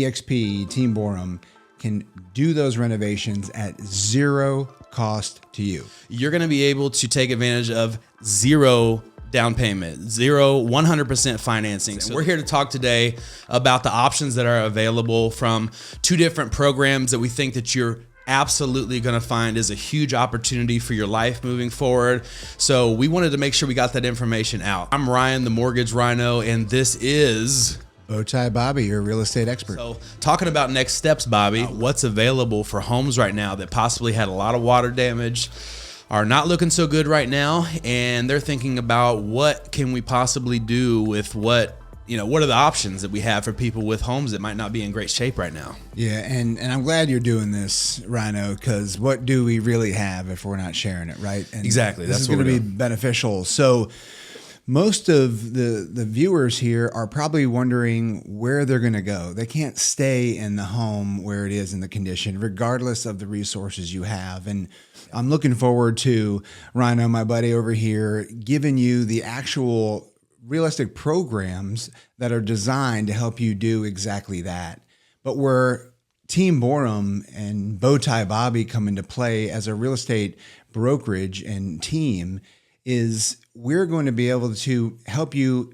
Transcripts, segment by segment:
EXP Team Borham can do those renovations at zero cost to you. You're going to be able to take advantage of zero down payment, 100% financing. So we're here to talk today about the options that are available from two different programs that we think that you're absolutely going to find is a huge opportunity for your life moving forward. So we wanted to make sure we got that information out. I'm Ryan, the Mortgage Ryno, and this is Bowtie Bobby, your real estate expert. So talking about next steps, Bobby, what's available for homes right now that possibly had a lot of water damage, are not looking so good right now, and they're thinking about what can we possibly do with what are the options that we have for people with homes that might not be in great shape right now. Yeah, and I'm glad you're doing this, Ryno, because what do we really have if we're not sharing it, right? And exactly. This is going to be beneficial. So most of the viewers here are probably wondering where they're going to go. They can't stay in the home where it is in the condition, regardless of the resources you have. And I'm looking forward to Ryno, my buddy over here, giving you the actual realistic programs that are designed to help you do exactly that. But where Team Borham and Bowtie Bobby come into play as a real estate brokerage and team is we're going to be able to help you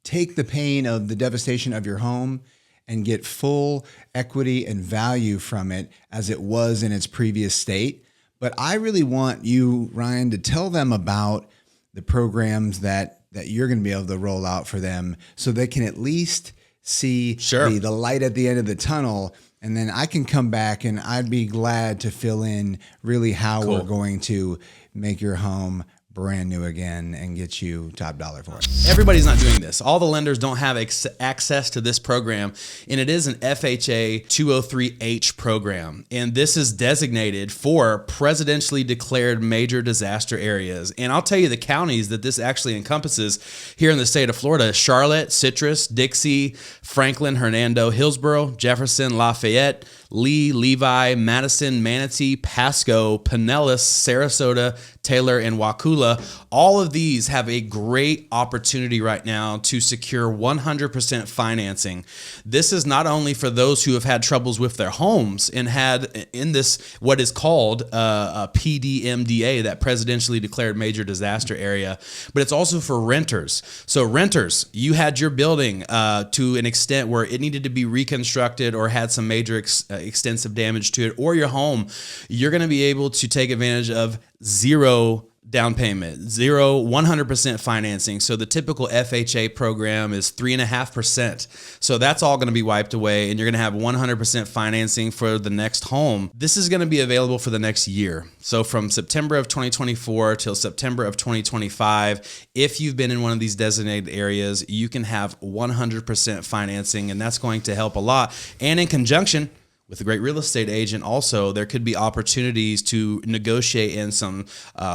take the pain of the devastation of your home and get full equity and value from it as it was in its previous state. But I really want you, Ryan, to tell them about the programs that you're going to be able to roll out for them so they can at least see the light at the end of the tunnel. And then I can come back and I'd be glad to fill in really how we're going to make your home brand new again and get you top dollar for it. Everybody's not doing this. All the lenders don't have access to this program, and it is an FHA 203H program. And this is designated for presidentially declared major disaster areas. And I'll tell you the counties that this actually encompasses here in the state of Florida: Charlotte, Citrus, Dixie, Franklin, Hernando, Hillsborough, Jefferson, Lafayette, Lee, Levi, Madison, Manatee, Pasco, Pinellas, Sarasota, Taylor, and Wakulla. All of these have a great opportunity right now to secure 100% financing. This is not only for those who have had troubles with their homes and had in this what is called a PDMDA, that presidentially declared major disaster area, but it's also for renters. So renters, you had your building to an extent where it needed to be reconstructed or had some major extensive damage to it, or your home, you're going to be able to take advantage of zero down payment, 100% financing. So the typical FHA program is 3.5%. So that's all going to be wiped away, and you're going to have 100% financing for the next home. This is going to be available for the next year. So from September of 2024 till September of 2025, if you've been in one of these designated areas, you can have 100% financing, and that's going to help a lot. And in conjunction with a great real estate agent, also, there could be opportunities to negotiate in some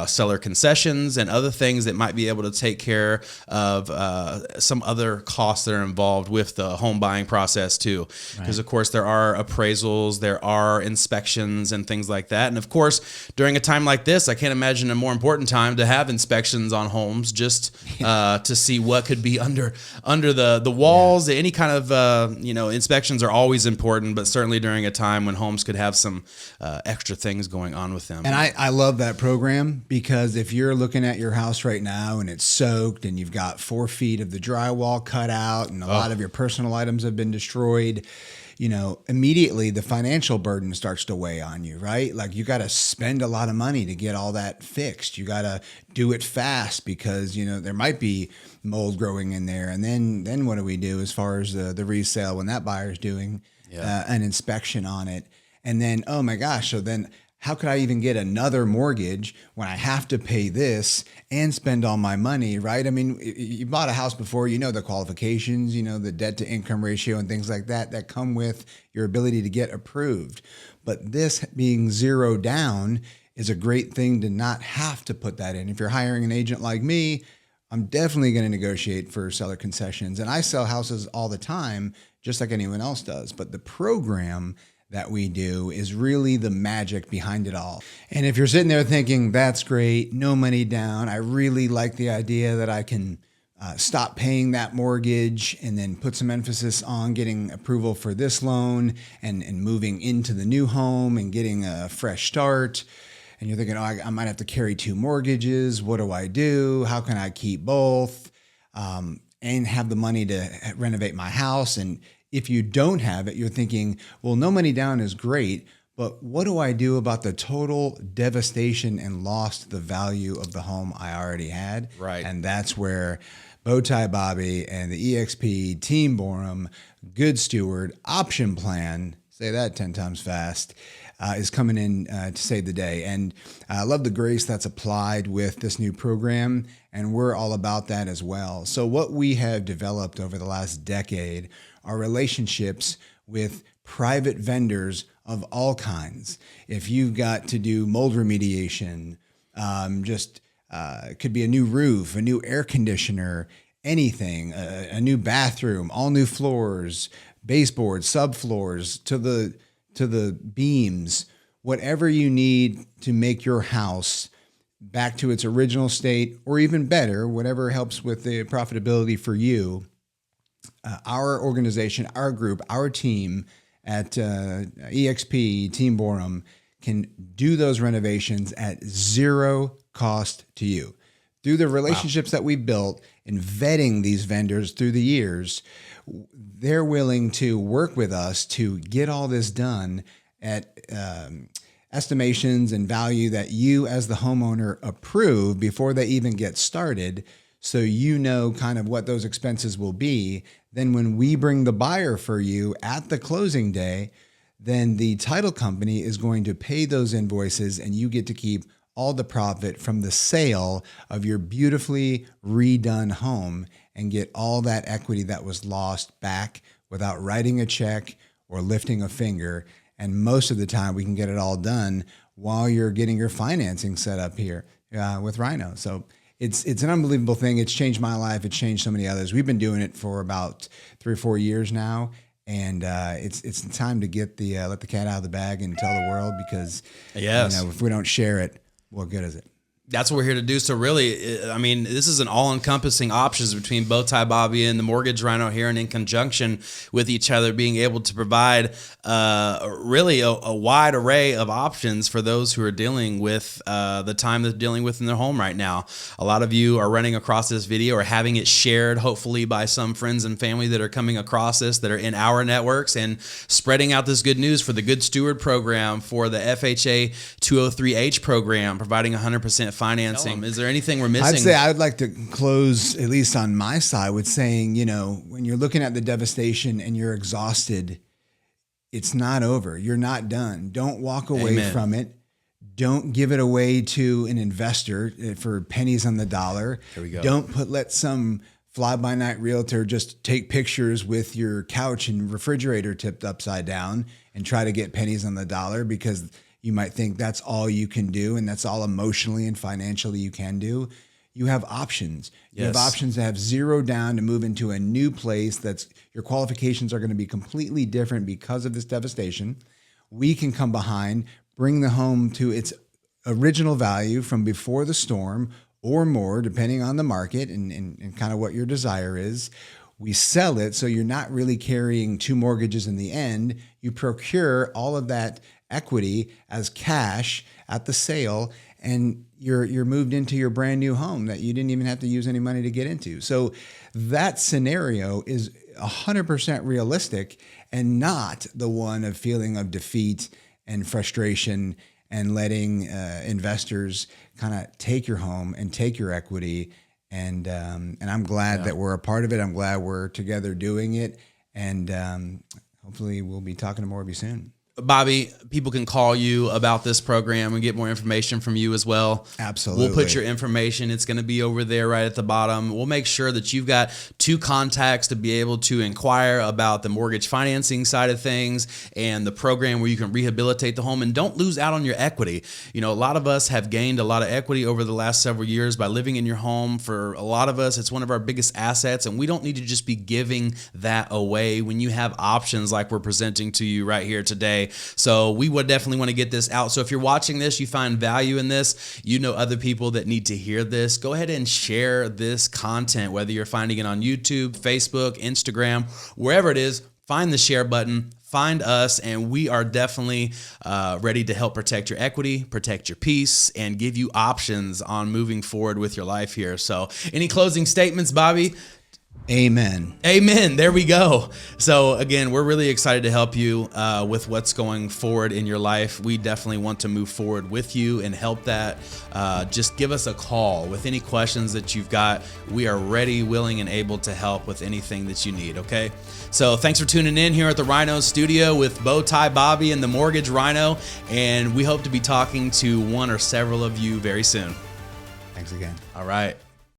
seller concessions and other things that might be able to take care of some other costs that are involved with the home buying process too. Because of course there are appraisals, there are inspections and things like that. And of course, during a time like this, I can't imagine a more important time to have inspections on homes, just to see what could be under the walls. Any kind of inspections are always important, but certainly during a time when homes could have some extra things going on with them. And I love that program, because if you're looking at your house right now and it's soaked and you've got 4 feet of the drywall cut out and a lot of your personal items have been destroyed, immediately the financial burden starts to weigh on you, right? Like you got to spend a lot of money to get all that fixed. You got to do it fast because, there might be mold growing in there. And then what do we do as far as the resale when that buyer's doing an inspection on it? And then, oh my gosh, so then how could I even get another mortgage when I have to pay this and spend all my money, right? I mean, you bought a house before, the qualifications, the debt to income ratio and things like that come with your ability to get approved. But this being zero down is a great thing to not have to put that in. If you're hiring an agent like me, I'm definitely going to negotiate for seller concessions. And I sell houses all the time, just like anyone else does. But the program that we do is really the magic behind it all. And if you're sitting there thinking, that's great, no money down, I really like the idea that I can stop paying that mortgage and then put some emphasis on getting approval for this loan and moving into the new home and getting a fresh start. And you're thinking, oh, I might have to carry 2 mortgages. What do I do? How can I keep both and have the money to renovate my house? And if you don't have it, you're thinking, well, no money down is great, but what do I do about the total devastation and loss to the value of the home I already had? Right. And that's where Bowtie Bobby and the EXP Team Borham Good Steward option plan, say that 10 times fast, is coming in to save the day. And I love the grace that's applied with this new program, and we're all about that as well. So what we have developed over the last decade are relationships with private vendors of all kinds. If you've got to do mold remediation, it could be a new roof, a new air conditioner, anything, a new bathroom, all new floors, baseboards, subfloors, to the beams, whatever you need to make your house back to its original state, or even better, whatever helps with the profitability for you. Our organization, our group, our team at EXP Team Borham can do those renovations at zero cost to you. Through the relationships that we've built in vetting these vendors through the years, they're willing to work with us to get all this done at estimations and value that you as the homeowner approve before they even get started, so you know kind of what those expenses will be. Then when we bring the buyer for you at the closing day, then the title company is going to pay those invoices and you get to keep all the profit from the sale of your beautifully redone home and get all that equity that was lost back without writing a check or lifting a finger. And most of the time we can get it all done while you're getting your financing set up here with Ryno. So it's an unbelievable thing. It's changed my life. It's changed so many others. We've been doing it for about 3 or 4 years now. And it's time to get let the cat out of the bag and tell the world, because if we don't share it, what good is it? That's what we're here to do. So really, I mean, this is an all-encompassing options between Bowtie Bobby and the Mortgage Ryno here, and in conjunction with each other, being able to provide really a wide array of options for those who are dealing with the time they're dealing with in their home right now. A lot of you are running across this video or having it shared, hopefully by some friends and family that are coming across this, that are in our networks, and spreading out this good news for the Good Steward Program, for the FHA 203H program, providing 100% financing. Is there anything we're missing? I'd say I would like to close, at least on my side, with saying, when you're looking at the devastation and you're exhausted, it's not over. You're not done. Don't walk away from it. Don't give it away to an investor for pennies on the dollar. Here we go. Don't let some fly-by-night realtor just take pictures with your couch and refrigerator tipped upside down and try to get pennies on the dollar, because you might think that's all you can do and that's all emotionally and financially you can do. You have options. You have options to have zero down to move into a new place that's your qualifications are going to be completely different because of this devastation. We can come behind, bring the home to its original value from before the storm or more, depending on the market and kind of what your desire is. We sell it so you're not really carrying 2 mortgages in the end. You procure all of that equity as cash at the sale, and you're moved into your brand new home that you didn't even have to use any money to get into. So that scenario is 100% realistic, and not the one of feeling of defeat and frustration and letting investors kind of take your home and take your equity. And I'm glad that we're a part of it. I'm glad we're together doing it, and hopefully we'll be talking to more of you soon. Bobby, people can call you about this program and get more information from you as well. Absolutely. We'll put your information. It's going to be over there right at the bottom. We'll make sure that you've got 2 contacts to be able to inquire about the mortgage financing side of things and the program where you can rehabilitate the home and don't lose out on your equity. A lot of us have gained a lot of equity over the last several years by living in your home. For a lot of us, it's one of our biggest assets, and we don't need to just be giving that away when you have options like we're presenting to you right here today. okay? So we would definitely want to get this out. So if you're watching this, you find value in this, you know other people that need to hear this, go ahead and share this content, whether you're finding it on YouTube, Facebook, Instagram, wherever it is. Find the share button, find us, and we are definitely ready to help protect your equity, protect your peace, and give you options on moving forward with your life here. So any closing statements, Bobby? Amen. Amen. There we go. So again, we're really excited to help you with what's going forward in your life. We definitely want to move forward with you and help that. Just give us a call with any questions that you've got. We are ready, willing, and able to help with anything that you need, okay? So thanks for tuning in here at the Ryno studio with Bowtie Bobby and the Mortgage Ryno, and we hope to be talking to one or several of you very soon. Thanks again. All right.